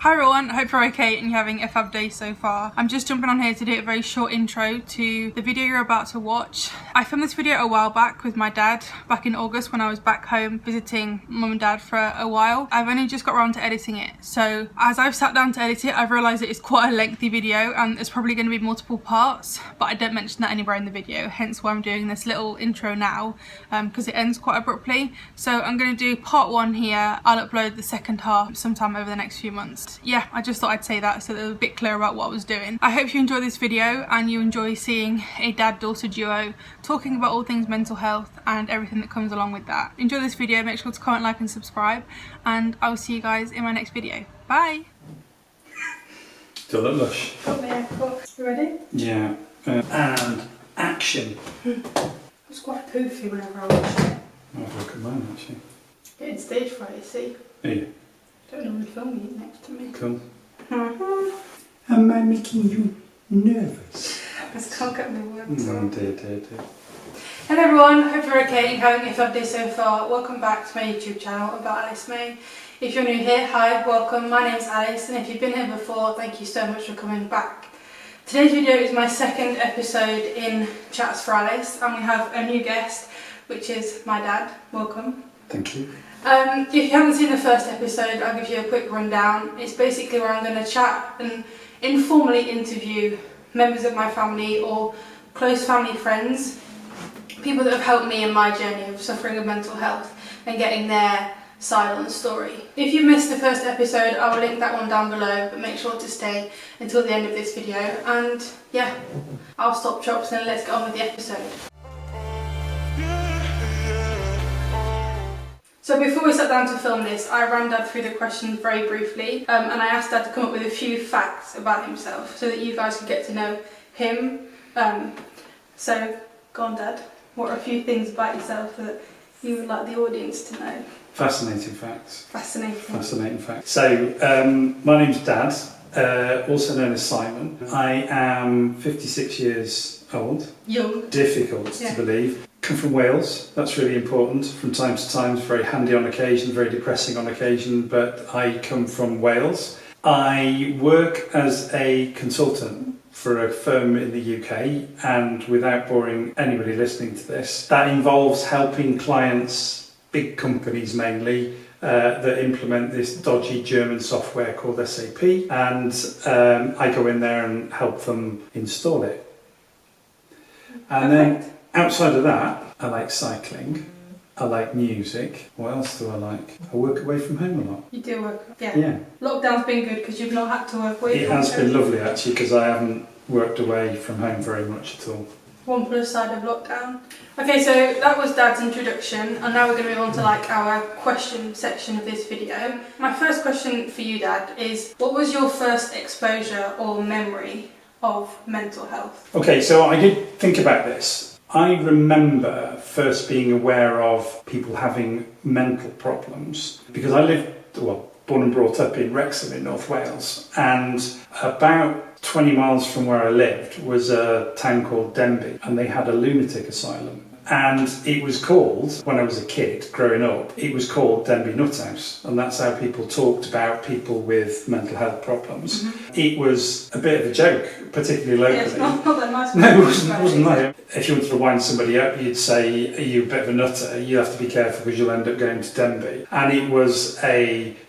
Hi everyone, I hope you're okay and you're having a fab day so far. I'm just jumping on here to do a very short intro to the video you're about to watch. I filmed this video a while back with my dad, back in August when I was back home visiting mum and dad for a while. I've only just got around to editing it. So as I've sat down to edit it, I've realised it is quite a lengthy video and there's probably going to be multiple parts, but I don't mention that anywhere in the video, hence why I'm doing this little intro now, because it ends quite abruptly. So I'm going to do part one here. I'll upload the second half sometime over the next few months. Yeah, I just thought I'd say that so that it was a bit clear about what I was doing. I hope you enjoy this video and you enjoy seeing a dad-daughter duo talking about all things mental health and everything that comes along with that. Enjoy this video, make sure to comment, like and subscribe, and I will see you guys in my next video. Bye! Do I look lush? Oh yeah, cool. You ready? Yeah. And action. It's quite poofy whenever I watch it. I'll have a look at mine actually. Getting stage fright, you see. Yeah. Don't normally film you next to me. Cool. Am I making you nervous? I just can't get my words No, on. dear. Hello everyone, hope you're okay and having a fab day so far. Welcome back to my YouTube channel about Alice May. If you're new here, hi, welcome. My name's Alice, and if you've been here before, thank you so much for coming back. Today's video is my second episode in Chats for Alice, and we have a new guest, which is my dad. Welcome. Thank you. If you haven't seen the first episode, I'll give you a quick rundown. It's basically where I'm going to chat and informally interview members of my family or close family friends, people that have helped me in my journey of suffering with mental health and getting their side on the story. If you missed the first episode, I will link that one down below, but make sure to stay until the end of this video. And yeah, I'll stop chops and let's get on with the episode. So before we sat down to film this, I ran Dad through the questions very briefly, and I asked Dad to come up with a few facts about himself so that you guys could get to know him. So go on Dad, what are a few things about yourself that you would like the audience to know? Fascinating facts. Fascinating. Facts. So, my name's Dad, also known as Simon. I am 56 years old. Young. Difficult to believe. Come from Wales, that's really important. From time to time, it's very handy on occasion, very depressing on occasion, but I come from Wales. I work as a consultant for a firm in the UK, and without boring anybody listening to this, that involves helping clients, big companies mainly, that implement this dodgy German software called SAP, and I go in there and help them install it. And then outside of that, I like cycling, I like music. What else do I like? I work away from home a lot. You do work, Yeah. Lockdown's been good because you've not had to work away. It has been lovely actually, because I haven't worked away from home very much at all. One plus side of lockdown. Okay, so that was Dad's introduction, and now we're going to move on to like our question section of this video. My first question for you, Dad, is what was your first exposure or memory of mental health? Okay, so I did think about this. I remember first being aware of people having mental problems because I lived, born and brought up in Wrexham in North Wales, and about 20 miles from where I lived was a town called Denbigh, and they had a lunatic asylum. And it was called, when I was a kid growing up, it was called Denbigh Nuthouse, and that's how people talked about people with mental health problems. Mm-hmm. It was a bit of a joke, particularly locally. Yeah, it's not that nice. No, it wasn't nice. If you wanted to wind somebody up, you'd say, are you a bit of a nutter? You have to be careful because you'll end up going to Denbigh. And it was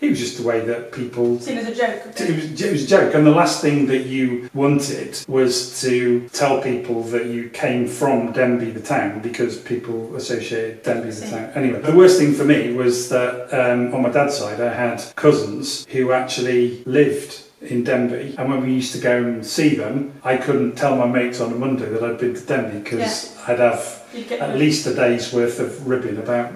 just the way that people... Seen as a joke. Okay. It was a joke, and the last thing that you wanted was to tell people that you came from Denbigh the town, because people associated Denbigh as a town. Anyway, the worst thing for me was that on my dad's side I had cousins who actually lived in Denbigh, and when we used to go and see them, I couldn't tell my mates on a Monday that I'd been to Denbigh because I'd have at least a day's worth of ribbing about.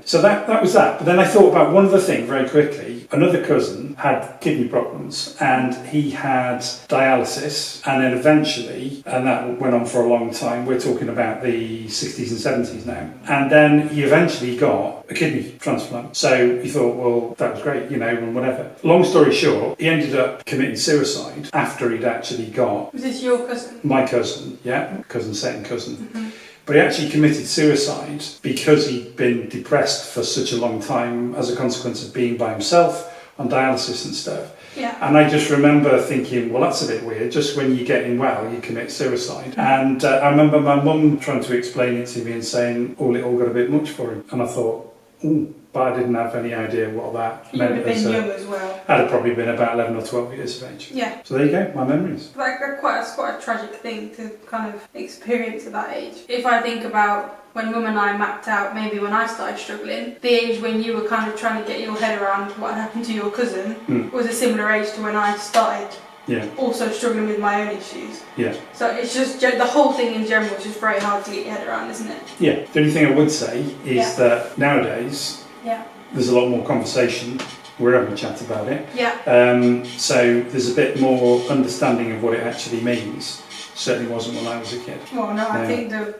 So that was that. But then I thought about one other thing very quickly. Another cousin had kidney problems and he had dialysis, and then eventually, and that went on for a long time, we're talking about the 60s and 70s now, and then he eventually got a kidney transplant. So he thought, well, that was great, and whatever. Long story short, he ended up committing suicide after he'd actually got... Was this your cousin? My cousin, second cousin. Mm-hmm. But he actually committed suicide because he'd been depressed for such a long time as a consequence of being by himself on dialysis and stuff. Yeah. And I just remember thinking, well, that's a bit weird. Just when you're getting well, you commit suicide. And I remember my mum trying to explain it to me and saying, oh, it all got a bit much for him. And I thought, ooh, but I didn't have any idea what that You meant. would have been young as well. I'd have probably been about 11 or 12 years of age. Yeah. So there you go, my memories. Like, it's quite a tragic thing to kind of experience at that age. If I think about when Mum and I mapped out maybe when I started struggling, the age when you were kind of trying to get your head around what had happened to your cousin was a similar age to when I started also struggling with my own issues. Yeah. So it's just, the whole thing in general is just very hard to get your head around, isn't it? Yeah. The only thing I would say is that nowadays there's a lot more conversation. We're having a chat about it. Yeah. So there's a bit more understanding of what it actually means. Certainly wasn't when I was a kid. Well, no, I think the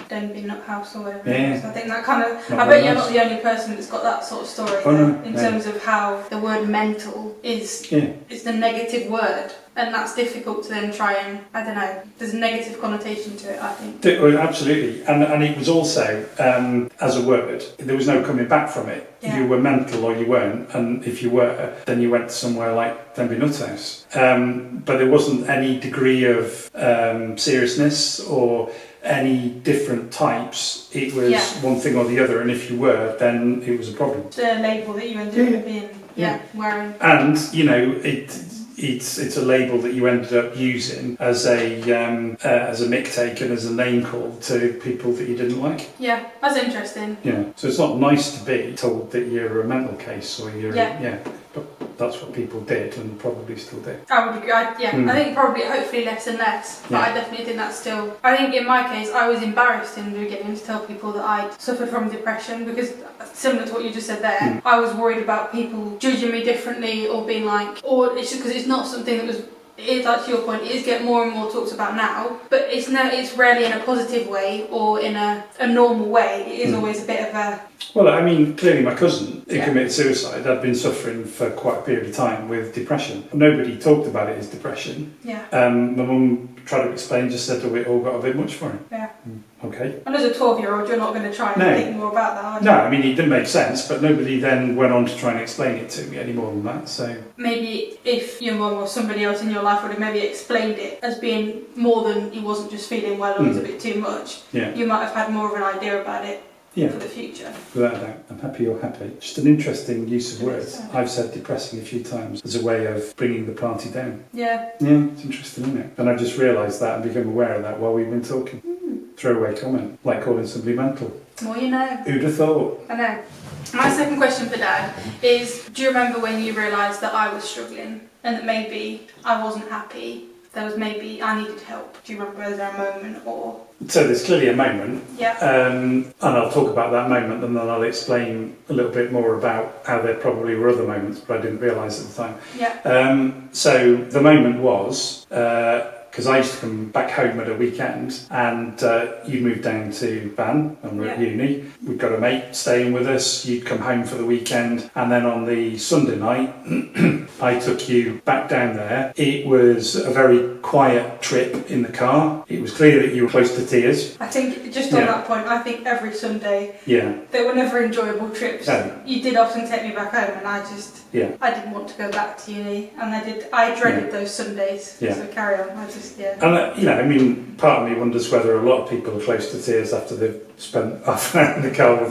Denby Nut House or whatever Yeah. it is. I think that kind of. Not I bet very you're nice. not the only person that's got that sort of story in terms of how the word mental is. Yeah. It's the negative word, and that's difficult to then try and, I don't know. There's a negative connotation to it, I think. Absolutely, and it was also as a word. There was no coming back from it. Yeah. You were mental or you weren't, and if you were, then you went to somewhere like Denby Nut House. But there wasn't any degree of seriousness or any different types. It was one thing or the other, and if you were, then it was a problem. The label that you ended up being, wearing. And you know, it's a label that you ended up using as a mick take and as a name call to people that you didn't like. Yeah, that's interesting. Yeah, so it's not nice to be told that you're a mental case or you're but that's what people did and probably still do. I would agree. I think probably, hopefully less and less, but I definitely think that's still. I think in my case, I was embarrassed in the beginning to tell people that I'd suffered from depression because, similar to what you just said there, I was worried about people judging me differently or being like, or it's just because it's not something that was. It is, like to your point, it is getting more and more talked about now, but it's rarely in a positive way or in a normal way. It is always a bit of a. Well, I mean, clearly my cousin who committed suicide had been suffering for quite a period of time with depression. Nobody talked about it as depression. Yeah. My mum tried to explain, just said, oh, it all got a bit much for him. Yeah. Okay. And as a 12-year-old, you're not going to try and think more about that, are you? No, I mean, it didn't make sense, but nobody then went on to try and explain it to me any more than that, so. Maybe if your mum or somebody else in your life would have maybe explained it as being more than he wasn't just feeling well or it was a bit too much, you might have had more of an idea about it for the future. Without a doubt. I'm happy you're happy. Just an interesting use of words. I've said depressing a few times as a way of bringing the party down. Yeah. Yeah, it's interesting, isn't it? And I've just realised that and become aware of that while we've been talking. Throwaway comment, like calling somebody mental. More you know. Who'd have thought? I know. My second question for Dad is, do you remember when you realised that I was struggling and that maybe I wasn't happy? There was maybe I needed help. Do you remember, is there a moment or? So there's clearly a moment. Yeah. And I'll talk about that moment and then I'll explain a little bit more about how there probably were other moments, but I didn't realise at the time. Yeah. So the moment was, because I used to come back home at a weekend and you'd moved down to Van and we're at uni. We'd got a mate staying with us, you'd come home for the weekend and then on the Sunday night I took you back down there. It was a very quiet trip in the car. It was clear that you were close to tears. I think just on that point, I think every Sunday there were never enjoyable trips. You did often take me back home and I just I didn't want to go back to uni and I dreaded those Sundays. So carry on. And you know, I mean, part of me wonders whether a lot of people are close to tears after they've spent half an hour in the car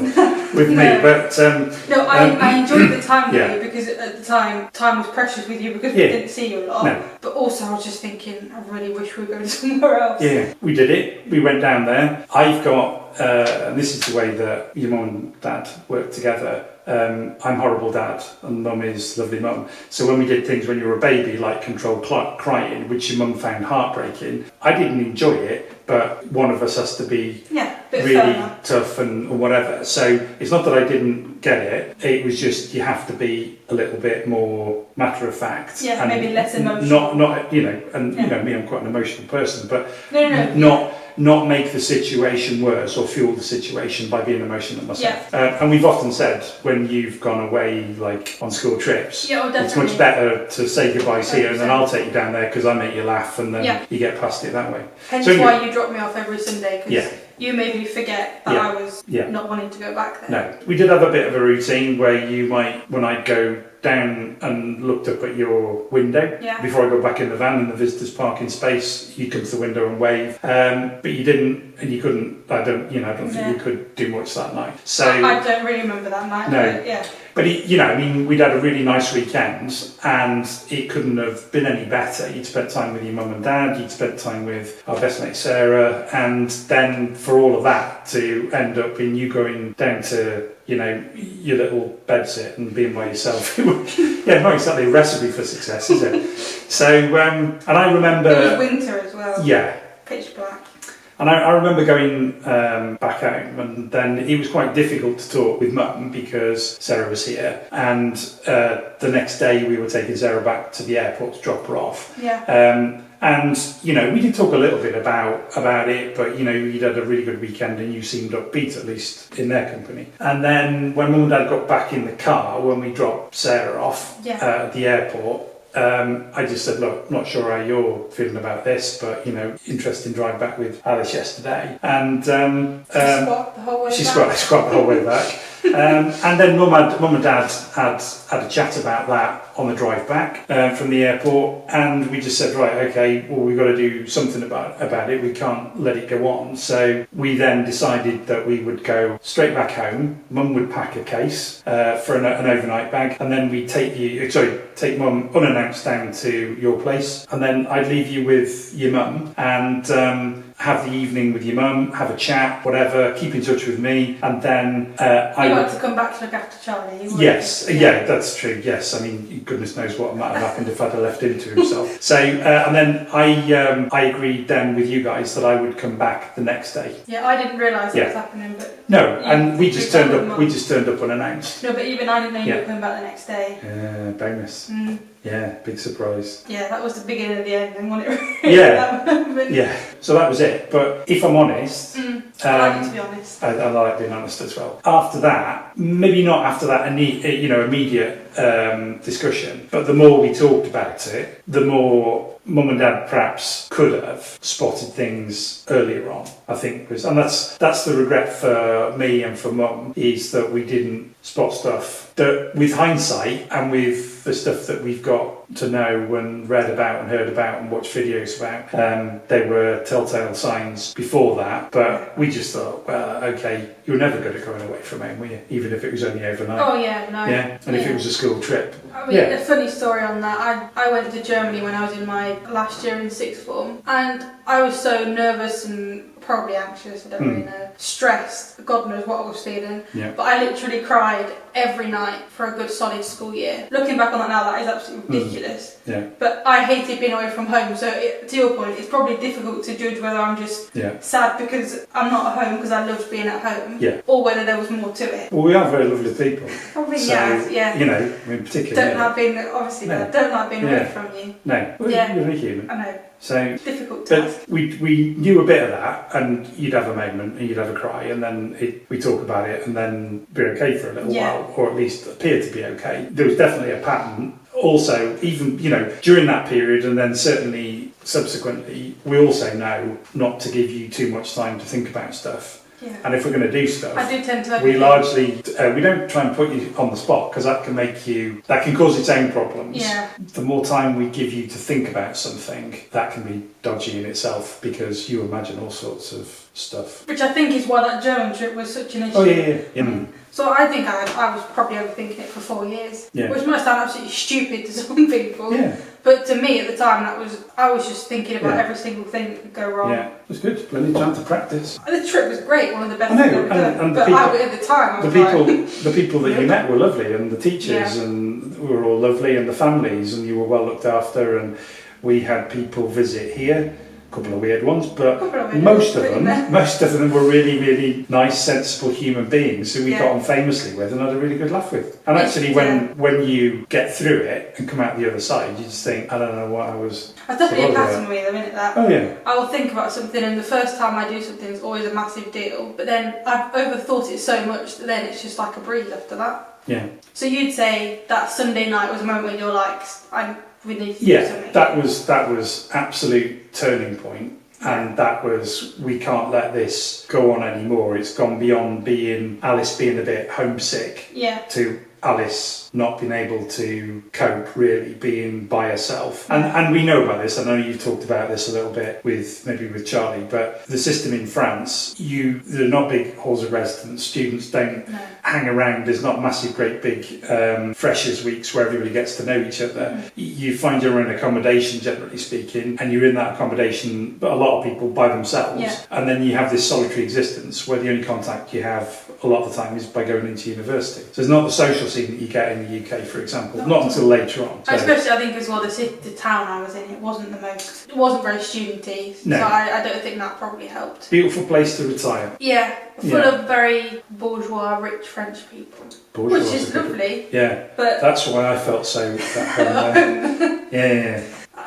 with me. But no, I enjoyed the time with you because at the time was precious with you because we didn't see you a lot. No. But also I was just thinking, I really wish we were going somewhere else. Yeah, we did it. We went down there. I've got, and this is the way that your mum and dad work together. I'm horrible dad and mum is lovely mum. So when we did things when you were a baby, like controlled crying, which your mum found heartbreaking, I didn't enjoy it, but one of us has to be really tough and whatever. So it's not that I didn't get it, it was just you have to be a little bit more matter of fact. Yeah, and maybe less emotional. Not you know, and you know me, I'm quite an emotional person, but not make the situation worse or fuel the situation by being emotional myself. And we've often said when you've gone away like on school trips, it's much better to say goodbyes here and then I'll take you down there because I make you laugh and then you get past it that way. Hence why you drop me off every Sunday because you made me forget that I was not wanting to go back there. No, we did have a bit of a routine where you might, when I'd go down and looked up at your window before I got back in the van in the visitors parking space. You come to the window and wave, but you didn't, and you couldn't. I don't think you could do much that night. So I don't really remember that night. No. But we'd had a really nice weekend, and it couldn't have been any better. You'd spent time with your mum and dad, you'd spent time with our best mate Sarah, and then for all of that to end up in you going down to, your little bedsit and being by yourself. Not exactly a recipe for success, is it? So, and I remember... It was winter as well. Yeah. Pitch black. And I remember going back home, and then it was quite difficult to talk with Mum because Sarah was here, and the next day we were taking Sarah back to the airport to drop her off. Yeah. And we did talk a little bit about it, but you'd had a really good weekend and you seemed upbeat, at least in their company. And then when Mum and Dad got back in the car when we dropped Sarah off at the airport, I just said, look, not sure how you're feeling about this, but interesting drive back with Alice yesterday, and Squat the whole way back. Squat the whole way back. And then Mum and Dad had a chat about that on the drive back from the airport, and we just said, right, okay, well, we've got to do something about it. We can't let it go on. So we then decided that we would go straight back home. Mum would pack a case for an overnight bag, and then we'd take Mum unannounced down to your place, and then I'd leave you with your mum and have the evening with your mum, have a chat, whatever, keep in touch with me, and then I want to come back to look after Charlie. Yes, yeah, that's true. Yes, I mean, goodness knows what might have happened if I'd have left him to himself. So, and then I agreed then with you guys that I would come back the next day. Yeah, I didn't realise it was happening, but no, and we just turned up. We just turned up unannounced. No, but even I didn't know you were coming back the next day. Yeah, bonus. Yeah, big surprise. Yeah, that was the beginning of the end, then, wasn't it? Yeah. So that was it. But if I'm honest, I like you to be honest. I like being honest as well. After that, maybe not after that, immediate discussion, but the more we talked about it, the more Mum and Dad perhaps could have spotted things earlier on. I think and that's the regret for me and for Mum, is that we didn't spot stuff that, with hindsight and with the stuff that we've got to know and read about and heard about and watched videos about, there were telltale signs before that, but we just thought, well, okay, you were never good at going away from home, were you? Even if it was only overnight. Oh yeah, no. Yeah, and if it was a school trip. I mean, a funny story on that, I went to Germany when I was in my last year in sixth form, and I was so nervous and probably anxious, I don't really know, stressed, God knows what I was feeling, but I literally cried every night for a good solid school year. Looking back on that now, that is absolutely ridiculous. But I hated being away from home, so to your point, it's probably difficult to judge whether I'm just sad because I'm not at home because I loved being at home, or whether there was more to it. Well, we are very lovely people. Probably, so, yeah. I mean, particularly. Don't like being away from you. No, you're only human. I know. So difficult task. But we knew a bit of that, and you'd have a moment and you'd have a cry, and then we talk about it, and then be okay for a little while, or at least appear to be okay. There was definitely a pattern. Also, even during that period, and then certainly subsequently, we also know not to give you too much time to think about stuff. Yeah. And if we're going to do stuff, I do tend to. We largely we don't try and put you on the spot, because that can cause its own problems. Yeah. The more time we give you to think about something, that can be dodgy in itself, because you imagine all sorts of stuff. Which I think is why that German trip was such an issue. Oh yeah. So I think I was probably overthinking it for 4 years, which must sound absolutely stupid to some people. Yeah. But to me at the time, I was just thinking about every single thing that could go wrong. Yeah, it was good. Plenty of time to practice. And the trip was great, one of the best I know, things I've ever done. and But at the time, I was the people that you met were lovely, and the teachers and were all lovely, and the families, and you were well looked after, and we had people visit here. Couple of weird ones, but most of them were really, really nice, sensible human beings who we got on famously with and had a really good laugh with. And actually, when you get through it and come out the other side, you just think, I don't know what I was. That's definitely a pattern with me, the minute that. Oh yeah. I will think about something, and the first time I do something is always a massive deal. But then I've overthought it so much that then it's just like a breeze after that. Yeah. So you'd say that Sunday night was a moment when you're like, we need to do something. that was absolute turning point, and that was, we can't let this go on anymore. It's gone beyond being Alice being a bit homesick to Alice not being able to cope, really, being by herself. And we know about this. I know you've talked about this a little bit maybe with Charlie, but the system in France, there are not big halls of residence. Students don't hang around. There's not massive, great big freshers weeks where everybody gets to know each other. You find your own accommodation, generally speaking, and you're in that accommodation, but a lot of people by themselves. Yeah. And then you have this solitary existence where the only contact you have a lot of the time is by going into university. So it's not the social scene that you get in the UK, for example, not until later on. So. Especially, I think, as well, the town I was in, it wasn't very studenty, No. so I don't think that probably helped. Beautiful place to retire. Yeah, full of very bourgeois, rich French people, Bourgeois which is lovely. Yeah, but that's why I felt so at home. Yeah.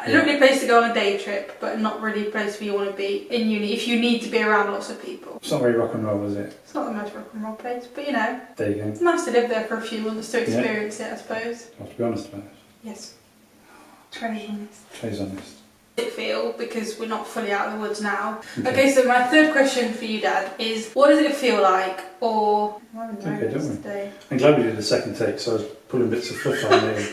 A lovely place to go on a day trip, but not really a place where you want to be in uni if you need to be around lots of people. It's not very rock and roll, is it? It's not the most rock and roll place, but There you go. it's nice to live there for a few months to experience it, I suppose. I have to be honest about it. Yes. Very honest. Trey's honest. It feel, because we're not fully out of the woods now. Okay, so my third question for you, Dad, is what does it feel like, or Okay, don't we? today. I'm glad we did a second take, so I was pulling bits of fluff on there.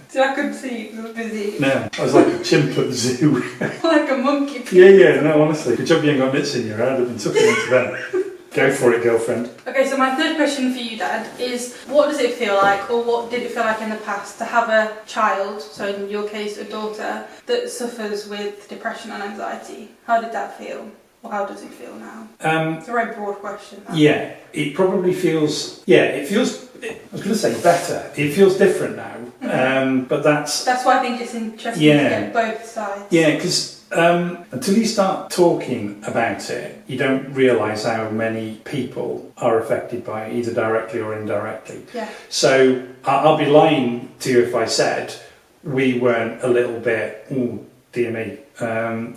So I couldn't see you, it was busy. No, I was like a chimp at the zoo. Like a monkey. Yeah, no, honestly. Good job you ain't got nits in your head. I'd have been tucking into bed. Go for it, girlfriend. Okay, so my third question for you, Dad, is what does it feel like, or what did it feel like in the past, to have a child, so in your case a daughter, that suffers with depression and anxiety? How did that feel? Or how does it feel now? It's a very broad question. That. Yeah, it probably feels... Yeah, it feels... I was going to say better. It feels different now. But that's... That's why I think it's interesting to get both sides. Yeah, because until you start talking about it, you don't realise how many people are affected by it, either directly or indirectly. Yeah. So I'll be lying to you if I said we weren't a little bit, oh, dear me,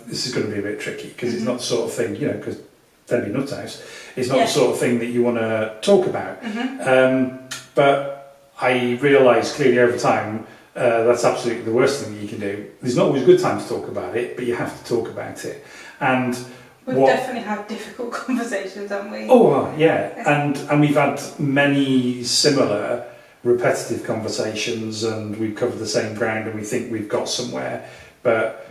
this is going to be a bit tricky, because it's not the sort of thing, because Denby Nuthouse, it's not the sort of thing that you want to talk about. But I realised clearly over time that's absolutely the worst thing that you can do. There's not always a good time to talk about it, but you have to talk about it. And we've definitely had difficult conversations, haven't we? Oh, yeah. And we've had many similar repetitive conversations, and we've covered the same ground, and we think we've got somewhere. But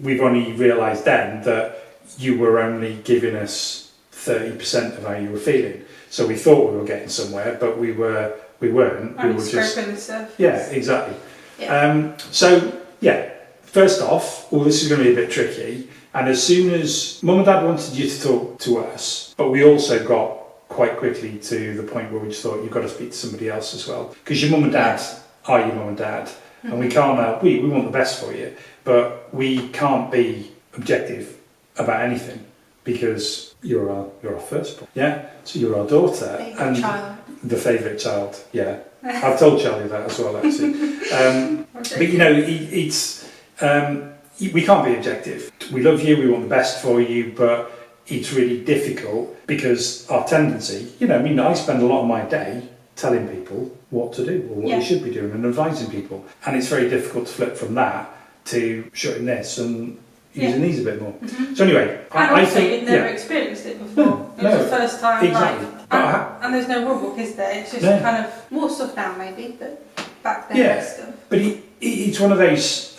we've only realised then that you were only giving us 30% of how you were feeling. So we thought we were getting somewhere, but we weren't. We were just scraping the surface. Yeah, exactly. Yeah. First off, this is going to be a bit tricky. And as soon as Mum and Dad wanted you to talk to us, but we also got quite quickly to the point where we just thought you've got to speak to somebody else as well, because your mum and dad are your mum and dad, and we can't. We want the best for you, but we can't be objective about anything. Because you're our firstborn, yeah. So you're our daughter, Favourite child. The favourite child, yeah. I've told Charlie that as well, actually. But we can't be objective. We love you, we want the best for you, but it's really difficult because our tendency, I spend a lot of my day telling people what to do or what they should be doing and advising people, and it's very difficult to flip from that to shutting this and using these a bit more. So anyway, I think you'd never experienced it before. It was the first time. Exactly. And there's no rule book, is there? It's just kind of more stuff now, maybe, but back then there's stuff. But it's one of those.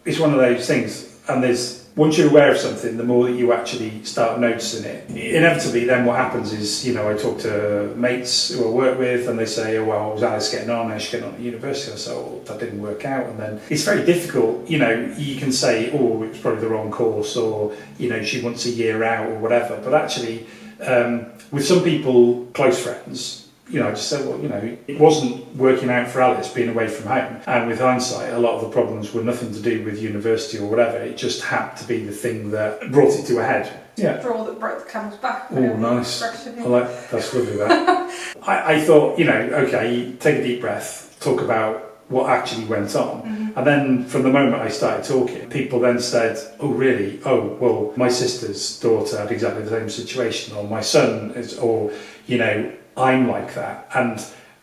It's one of those things, and once you're aware of something, the more that you actually start noticing it, inevitably then what happens is, I talk to mates who I work with and they say, oh, well, was Alice getting on? How's she getting on at university? I say, oh, that didn't work out. And then it's very difficult, you can say, oh, it was probably the wrong course, or, she wants a year out or whatever. But actually, with some people, close friends, I just said, well, it wasn't working out for Alice being away from home. And with hindsight, a lot of the problems were nothing to do with university or whatever. It just happened to be the thing that brought it to a head. Yeah. Straw that broke the camel's back. Oh, nice. I like that's lovely, that. I thought, okay, take a deep breath, talk about what actually went on. And then from the moment I started talking, people then said, oh, really? Oh, well, my sister's daughter had exactly the same situation, or my son is, or, I'm like that. And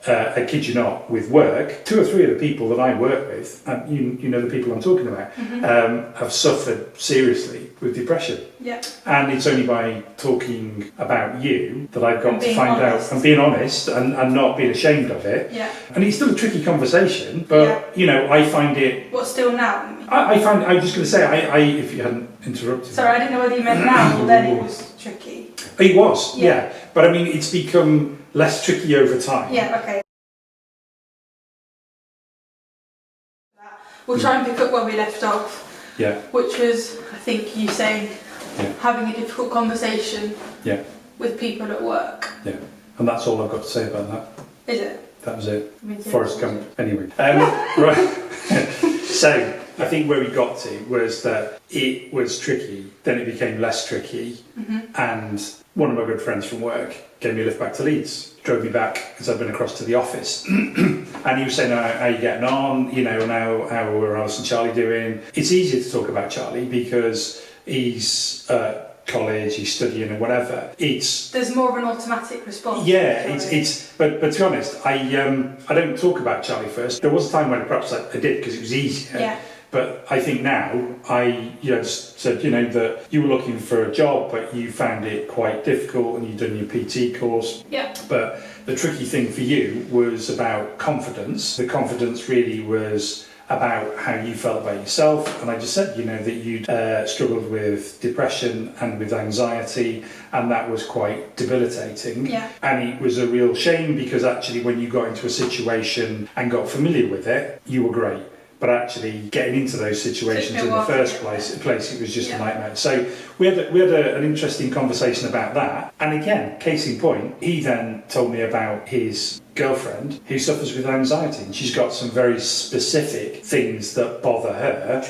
I kid you not, with work, 2 or 3 of the people that I work with, and you know the people I'm talking about, have suffered seriously with depression. Yeah. And it's only by talking about you that I've got And to being find honest. out and being honest and not being ashamed of it. Yeah. And it's still a tricky conversation, but you know, I find it. What, still now? I was just going to say, I if you hadn't interrupted. Sorry, I didn't know whether you meant now or then it was tricky. It was, yeah. But I mean, it's become less tricky over time. Yeah, okay. We'll try and pick up where we left off. Yeah. Which was, I think, you saying having a difficult conversation with people at work. Yeah. And that's all I've got to say about that. Is it? That was it. Me too. Forrest Gump. Anyway. Right. So, I think where we got to was that it was tricky, then it became less tricky, and one of my good friends from work gave me a lift back to Leeds, drove me back because I'd been across to the office, and he was saying, how are you getting on, you know, and how are Alice and Charlie doing? It's easier to talk about Charlie because he's college, he's studying or whatever. There's more of an automatic response. Yeah, but to be honest, I don't talk about Charlie first. There was a time when perhaps I did because it was easier. Yeah. But I think now I just said, you know, that you were looking for a job, but you found it quite difficult, and you'd done your PT course. Yeah. But the tricky thing for you was about confidence. The confidence really was about how you felt about yourself, and I just said, you know, that you'd struggled with depression and with anxiety, and that was quite debilitating. Yeah. And it was a real shame because actually when you got into a situation and got familiar with it, you were great. But actually getting into those situations in the first place, it was just a nightmare. So we had an interesting conversation about that. And again, case in point, he then told me about his girlfriend who suffers with anxiety, and she's got some very specific things that bother her,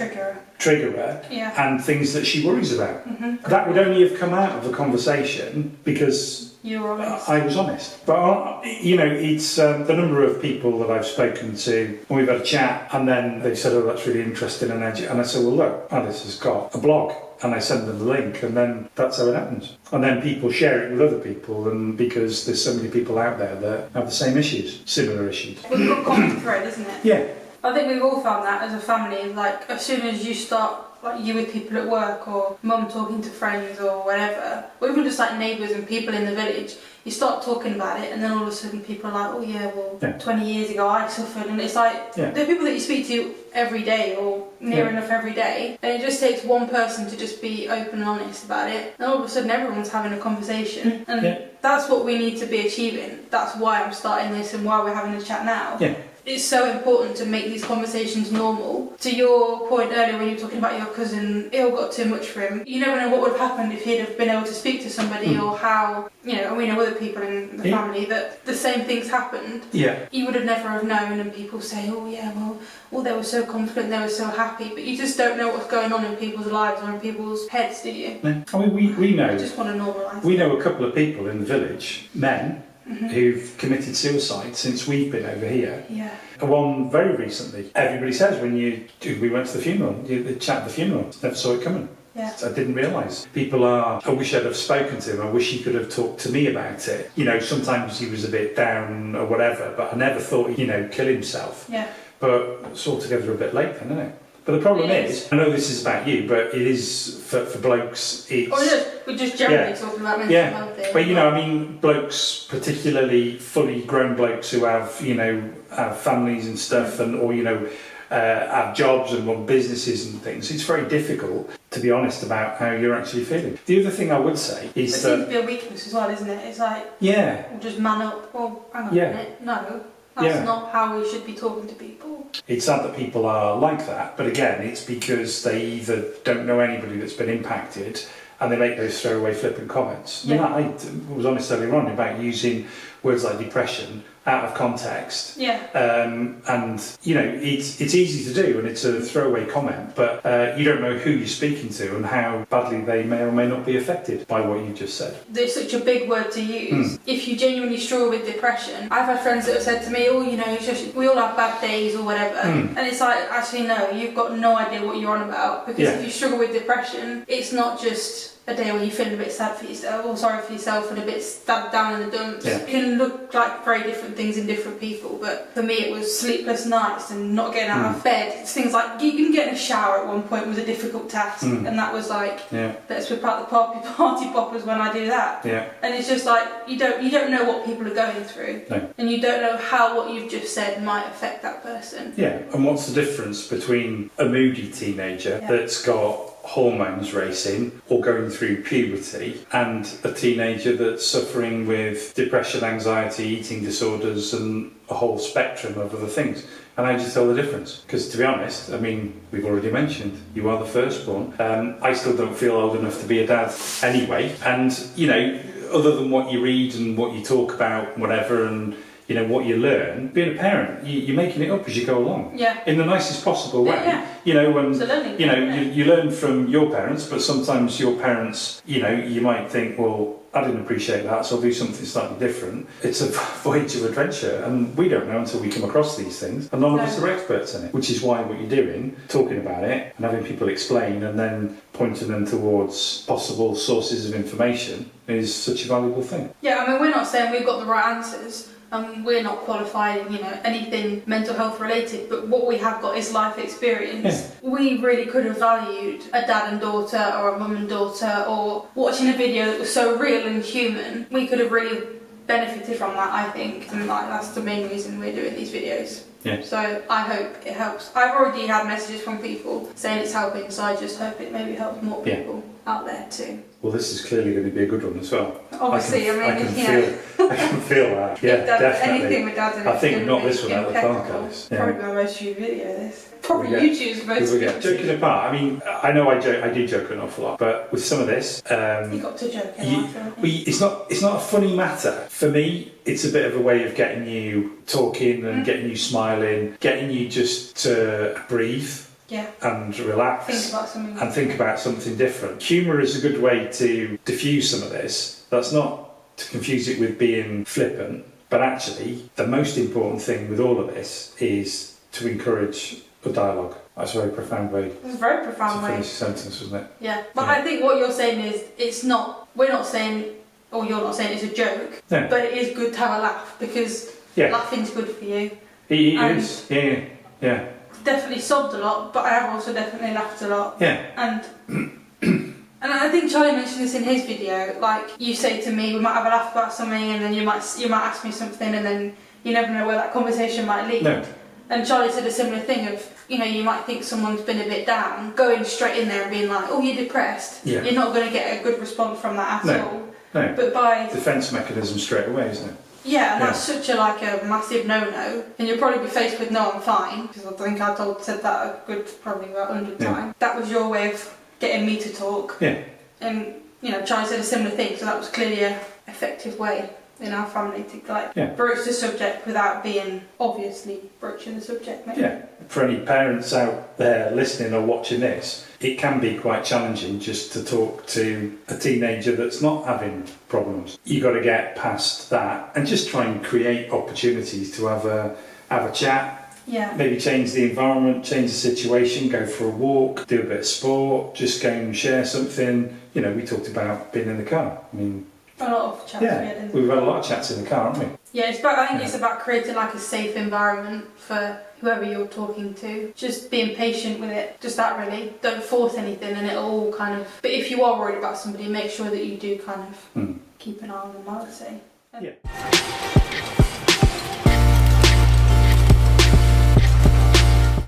trigger her, and things that she worries about. That would only have come out of the conversation because you were honest. I was honest. But you know, it's the number of people that I've spoken to, and we've had a chat, and then they said, oh, that's really interesting, and I said, well, look, Alice has got a blog, and I send them the link, and then that's how it happens. And then people share it with other people, and because there's so many people out there that have the same issues, similar issues. We've got a common thread, isn't it? Yeah. I think we've all found that as a family, like as soon as you start, like you with people at work or mum talking to friends or whatever, or even just like neighbours and people in the village, you start talking about it and then all of a sudden people are like, oh yeah, well 20 years ago I suffered, and it's like there are people that you speak to every day or near enough every day, and it just takes one person to just be open and honest about it, and all of a sudden everyone's having a conversation, and that's what we need to be achieving. That's why I'm starting this and why we're having a chat now. It's so important to make these conversations normal. To your point earlier when you were talking about your cousin, it all got too much for him. You never know what would have happened if he'd have been able to speak to somebody, or how, you know, we know other people in the family that the same things happened. He would have never have known, and people say, oh yeah, well they were so confident, they were so happy, but you just don't know what's going on in people's lives or in people's heads, do you? No. I mean, we know. I just want to normalise. We know a couple of people in the village, men, who've committed suicide since we've been over here. One very recently. Everybody says when we went to the funeral, the chat at the funeral, never saw it coming. I didn't realise. People are, I wish I'd have spoken to him, I wish he could have talked to me about it. You know, sometimes he was a bit down or whatever, but I never thought he'd, kill himself. But it's altogether a bit late then, isn't it? But the problem is, I know this is about you, but it is for blokes, it's... we're just generally talking about mental health here. But I mean, blokes, particularly fully grown blokes who have, have families and stuff, and or have jobs and run businesses and things, it's very difficult to be honest about how you're actually feeling. The other thing I would say is that... It seems to be a weakness as well, isn't it? It's like, we'll just man up, or hang on a minute, no. That's not how we should be talking to people. It's sad that people are like that, but again, it's because they either don't know anybody that's been impacted and they make those throwaway flippant comments. I was honest earlier on about using words like depression out of context. And it's easy to do, and it's a throwaway comment, but you don't know who you're speaking to and how badly they may or may not be affected by what you just said. There's such a big word to use. If you genuinely struggle with depression, I've had friends that have said to me, oh, it's just, we all have bad days or whatever. And it's like, actually no, you've got no idea what you're on about, because if you struggle with depression, it's not just a day when you're feeling a bit sad for yourself or sorry for yourself and a bit down in the dumps. Yeah. It can look like very different things in different people, but for me it was sleepless nights and not getting out of bed. It's things like even getting a shower at one point was a difficult task, and that was like, let's whip out the party poppers when I do that. Yeah. And it's just like you don't know what people are going through, and you don't know how what you've just said might affect that person. Yeah, and what's the difference between a moody teenager that's got hormones racing or going through puberty and a teenager that's suffering with depression, anxiety, eating disorders and a whole spectrum of other things? And how do you tell the difference? Because to be honest, I mean, we've already mentioned, you are the firstborn. I still don't feel old enough to be a dad anyway. And, you know, other than what you read and what you talk about, whatever, and you know what you learn, being a parent, you're making it up as you go along. Yeah. In the nicest possible way. Yeah. You know, Absolutely. you know, you learn from your parents, but sometimes your parents, you know, you might think, well, I didn't appreciate that, so I'll do something slightly different. It's a voyage of adventure, and we don't know until we come across these things, and none of us are experts in it, which is why what you're doing, talking about it, and having people explain, and then pointing them towards possible sources of information is such a valuable thing. Yeah, I mean, we're not saying we've got the right answers. We're not qualified in, you know, anything mental health related, but what we have got is life experience. Yeah. We really could have valued a dad and daughter or a mum and daughter, or watching a video that was so real and human. We could have really benefited from that, I think, and like that's the main reason we're doing these videos. Yeah. So I hope it helps. I've already had messages from people saying it's helping, so I just hope it maybe helps more people out there too. Well, this is clearly going to be a good one as well. Obviously, I can feel that. Yeah, definitely. Anything with Dad in it. I think not this one at the park, impeccable. Alice. Yeah. Probably my most viewed video, this. Probably Yeah. YouTube's most viewed. Joking apart, I mean, I know I do joke an awful lot, but with some of this, You got to joke it's not a funny matter. For me, it's a bit of a way of getting you talking and getting you smiling, getting you just to breathe. Yeah. And relax. Think about something different. Humour is a good way to diffuse some of this. That's not to confuse it with being flippant, but actually the most important thing with all of this is to encourage a dialogue. That's a very profound way. It's a very profound way. To finish a sentence, wasn't it? Yeah. But I think what you're saying is we're not saying, or you're not saying it's a joke, but it is good to have a laugh, because laughing's good for you. It is. Yeah. Definitely sobbed a lot, but I have also definitely laughed a lot. Yeah. And I think Charlie mentioned this in his video. Like, you say to me, we might have a laugh about something, and then you might ask me something, and then you never know where that conversation might lead. No. And Charlie said a similar thing of, you know, you might think someone's been a bit down, going straight in there and being like, oh, you're depressed. Yeah. You're not going to get a good response from that at all. No. But by defence mechanism straight away, isn't it? Yeah, and that's such a massive no-no, and you'll probably be faced with no, I'm fine, because I think I said that a good probably about 100 times. That was your way of getting me to talk. Yeah. And you know, Charlie said a similar thing, so that was clearly an effective way in our family to broach the subject without being obviously broaching the subject. Maybe. Yeah. For any parents out there listening or watching this, it can be quite challenging just to talk to a teenager that's not having problems. You've got to get past that and just try and create opportunities to have a chat. Yeah. Maybe change the environment, change the situation, go for a walk, do a bit of sport, just go and share something. You know, we talked about being in the car. I mean, a lot of chats. We've had a lot of chats in the car, haven't we? Yeah, I think it's about creating like a safe environment for whoever you're talking to. Just being patient with it. Just that really. Don't force anything, and it'll all kind of... But if you are worried about somebody, make sure that you do kind of keep an eye on them, I would say. Yeah.